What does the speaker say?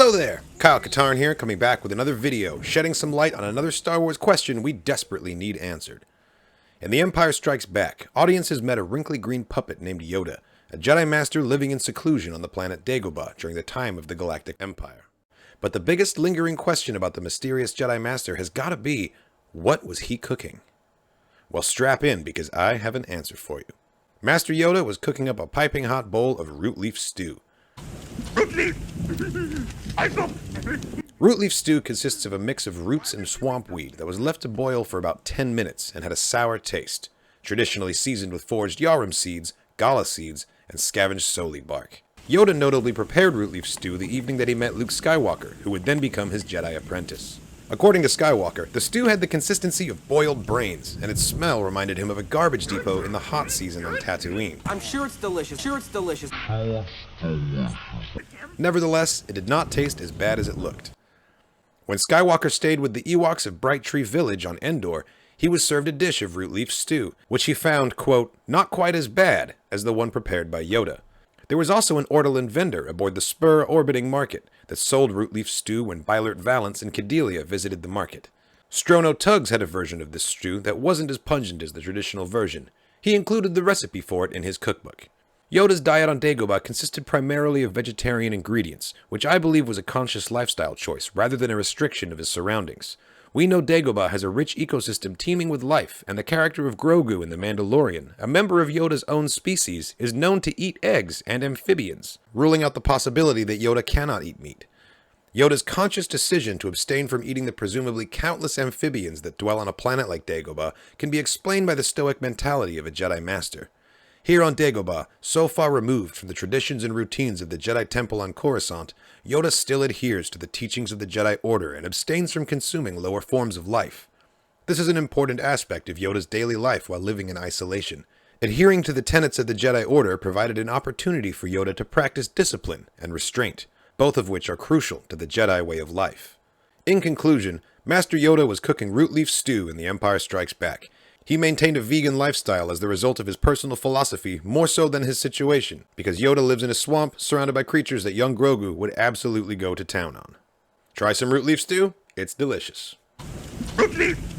Hello there! Kyle Katarn here, coming back with another video, shedding some light on another Star Wars question we desperately need answered. In The Empire Strikes Back, audiences met a wrinkly green puppet named Yoda, a Jedi Master living in seclusion on the planet Dagobah during the time of the Galactic Empire. But the biggest lingering question about the mysterious Jedi Master has gotta be, what was he cooking? Well, strap in, because I have an answer for you. Master Yoda was cooking up a piping hot bowl of root leaf stew. Root leaf! Root leaf stew consists of a mix of roots and swamp weed that was left to boil for about 10 minutes and had a sour taste, traditionally seasoned with foraged yarum seeds, gala seeds, and scavenged soli bark. Yoda notably prepared root leaf stew the evening that he met Luke Skywalker, who would then become his Jedi apprentice. According to Skywalker, the stew had the consistency of boiled brains, and its smell reminded him of a garbage depot in the hot season on Tatooine. I'm sure it's delicious. Nevertheless, it did not taste as bad as it looked. When Skywalker stayed with the Ewoks of Bright Tree Village on Endor, he was served a dish of root leaf stew, which he found, quote, not quite as bad as the one prepared by Yoda. There was also an Ortolan vendor aboard the Spur orbiting market that sold root leaf stew when Bylert Valance and Cadelia visited the market. Strono Tugs had a version of this stew that wasn't as pungent as the traditional version. He included the recipe for it in his cookbook. Yoda's diet on Dagobah consisted primarily of vegetarian ingredients, which I believe was a conscious lifestyle choice rather than a restriction of his surroundings. We know Dagobah has a rich ecosystem teeming with life, and the character of Grogu in The Mandalorian, a member of Yoda's own species, is known to eat eggs and amphibians, ruling out the possibility that Yoda cannot eat meat. Yoda's conscious decision to abstain from eating the presumably countless amphibians that dwell on a planet like Dagobah can be explained by the stoic mentality of a Jedi Master. Here on Dagobah, so far removed from the traditions and routines of the Jedi Temple on Coruscant, Yoda still adheres to the teachings of the Jedi Order and abstains from consuming lower forms of life. This is an important aspect of Yoda's daily life while living in isolation. Adhering to the tenets of the Jedi Order provided an opportunity for Yoda to practice discipline and restraint, both of which are crucial to the Jedi way of life. In conclusion, Master Yoda was cooking root leaf stew in The Empire Strikes Back. He maintained a vegan lifestyle as the result of his personal philosophy more so than his situation, because Yoda lives in a swamp surrounded by creatures that young Grogu would absolutely go to town on. Try some root leaf stew? It's delicious. Root leaf!